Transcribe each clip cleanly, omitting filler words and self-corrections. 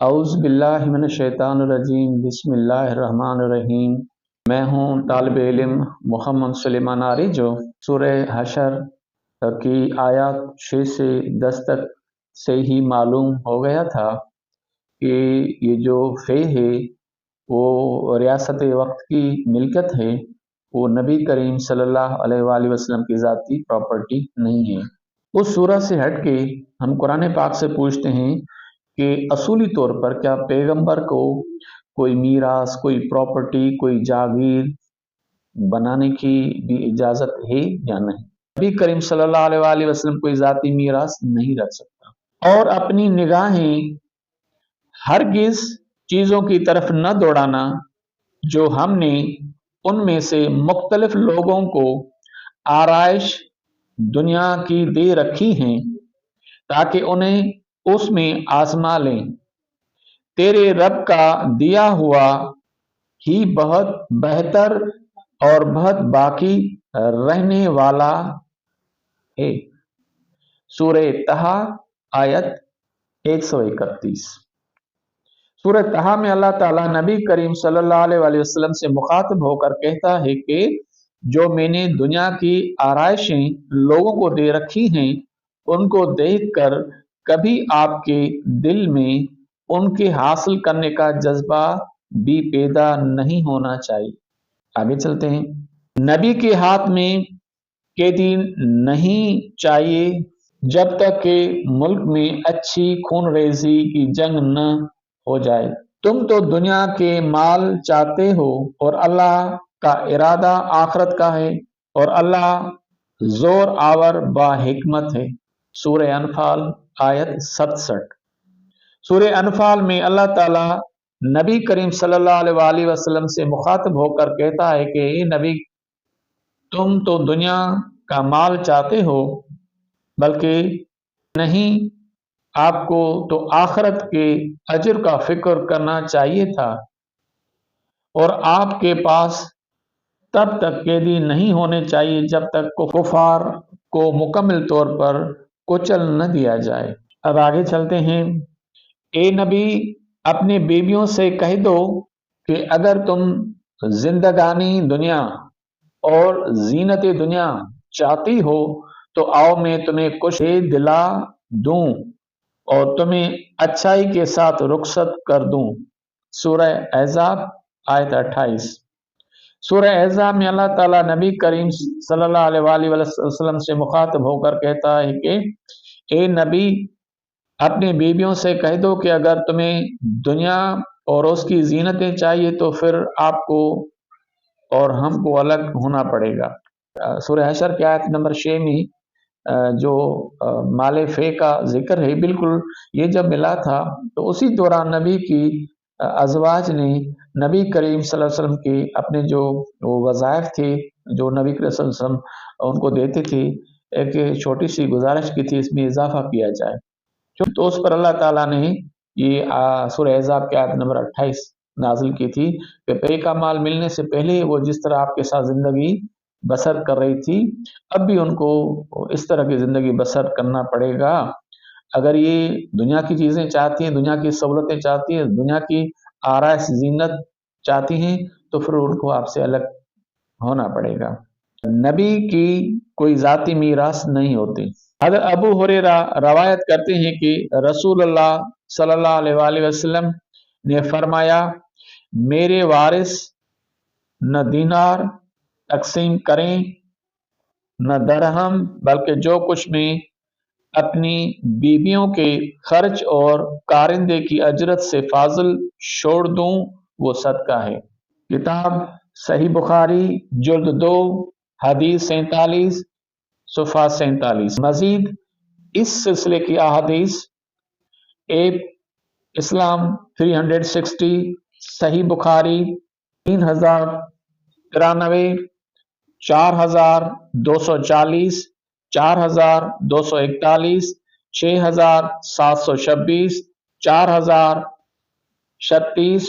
اعوذ باللہ من الشیطان الرجیم بسم اللہ الرحمن الرحیم۔ میں ہوں طالب علم محمد سلیمان عاری، جو سورہ حشر کی آیات 6 سے 10 تک سے ہی معلوم ہو گیا تھا کہ یہ جو فے ہے وہ ریاست وقت کی ملکت ہے، وہ نبی کریم صلی اللہ علیہ وآلہ وسلم کی ذاتی پراپرٹی نہیں ہے۔ اس سورہ سے ہٹ کے ہم قرآن پاک سے پوچھتے ہیں کہ اصولی طور پر کیا پیغمبر کو کوئی میراث، کوئی پراپرٹی، کوئی جاگیر بنانے کی بھی اجازت ہے یا نہیں؟ نبی کریم صلی اللہ علیہ وآلہ وسلم کوئی ذاتی میراث نہیں رکھ سکتا، اور اپنی نگاہیں ہرگز چیزوں کی طرف نہ دوڑانا جو ہم نے ان میں سے مختلف لوگوں کو آرائش دنیا کی دے رکھی ہیں تاکہ انہیں اس میں آزما لیں۔ تیرے رب کا دیا ہوا ہی بہت بہتر اور بہت باقی رہنے والا ہے۔ سورہ طہ آیت 131۔ سورہ طہ میں اللہ تعالیٰ نبی کریم صلی اللہ علیہ وآلہ وسلم سے مخاطب ہو کر کہتا ہے کہ جو میں نے دنیا کی آرائشیں لوگوں کو دے رکھی ہیں، ان کو دیکھ کر کبھی آپ کے دل میں ان کے حاصل کرنے کا جذبہ بھی پیدا نہیں ہونا چاہیے۔ آگے چلتے ہیں۔ نبی کے ہاتھ میں قیدی نہیں چاہیے جب تک کہ ملک میں اچھی خون ریزی کی جنگ نہ ہو جائے۔ تم تو دنیا کے مال چاہتے ہو اور اللہ کا ارادہ آخرت کا ہے، اور اللہ زور آور با حکمت ہے۔ سورہ انفال آیت 67۔ سورہ انفال میں اللہ تعالیٰ نبی کریم صلی اللہ علیہ وآلہ وسلم سے مخاطب ہو کر کہتا ہے کہ اے نبی، تم تو دنیا کا مال چاہتے ہو، بلکہ نہیں، آپ کو تو آخرت کے اجر کا فکر کرنا چاہیے تھا، اور آپ کے پاس تب تک قیدی نہیں ہونے چاہیے جب تک کفار کو مکمل طور پر کچل نہ دیا جائے۔ اب آگے چلتے ہیں۔ اے نبی، اپنے بیویوں سے کہہ دو کہ اگر تم زندگانی دنیا اور زینت دنیا چاہتی ہو تو آؤ میں تمہیں کچھ دلا دوں اور تمہیں اچھائی کے ساتھ رخصت کر دوں۔ سورہ احزاب آیت 28۔ سورہ احزاب میں اللہ تعالیٰ نبی کریم صلی اللہ علیہ وآلہ وسلم سے مخاطب ہو کر کہتا ہے کہ اے نبی، اپنے بیویوں سے کہہ دو کہ اگر تمہیں دنیا اور اس کی زینتیں چاہیے تو پھر آپ کو اور ہم کو الگ ہونا پڑے گا۔ سورہ حشر کی آیت نمبر 6 میں جو مال فے کا ذکر ہے، بالکل یہ جب ملا تھا تو اسی دوران نبی کی ازواج نے نبی کریم صلی اللہ علیہ وسلم کے اپنے جو وظائف تھے، جو نبی کریم صلی اللہ علیہ وسلم ان کو دیتے تھے، ایک چھوٹی سی گزارش کی تھی اس میں اضافہ کیا جائے، تو اس پر اللہ تعالیٰ نے یہ سورہ احزاب کی آیت نمبر 28 نازل کی تھی کہ پے کا مال ملنے سے پہلے وہ جس طرح آپ کے ساتھ زندگی بسر کر رہی تھی، اب بھی ان کو اس طرح کی زندگی بسر کرنا پڑے گا۔ اگر یہ دنیا کی چیزیں چاہتی ہیں، دنیا کی سہولتیں چاہتی ہیں، دنیا کی آرائش زینت چاہتی ہیں، تو پھر ان کو آپ سے الگ ہونا پڑے گا۔ نبی کی کوئی ذاتی میراث نہیں ہوتی۔ حضرت ابو ہریرہ روایت کرتے ہیں کہ رسول اللہ صلی اللہ علیہ وآلہ وسلم نے فرمایا، میرے وارث نہ دینار تقسیم کریں نہ درہم، بلکہ جو کچھ میں اپنی بیویوں کے خرچ اور کارندے کی اجرت سے فاضل چھوڑ دوں وہ صدقہ ہے۔ کتاب صحیح بخاری جلد 2 حدیث 47 صفحہ 47۔ مزید اس سلسلے کی احادیث ایپ اسلام 360، صحیح بخاری 3093، 4240، 4241، 6726، 4036،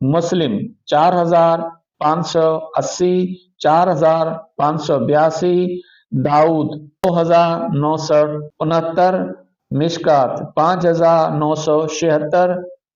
مسلم 4580، 4582، داؤد 2969، مشکات 5976،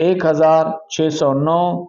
1609,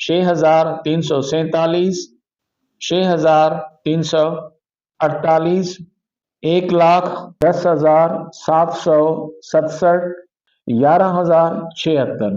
6347, 6348, 1,10,767, 11,076।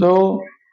2,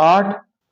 8,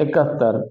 71।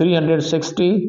360,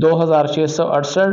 2668,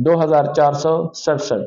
2467।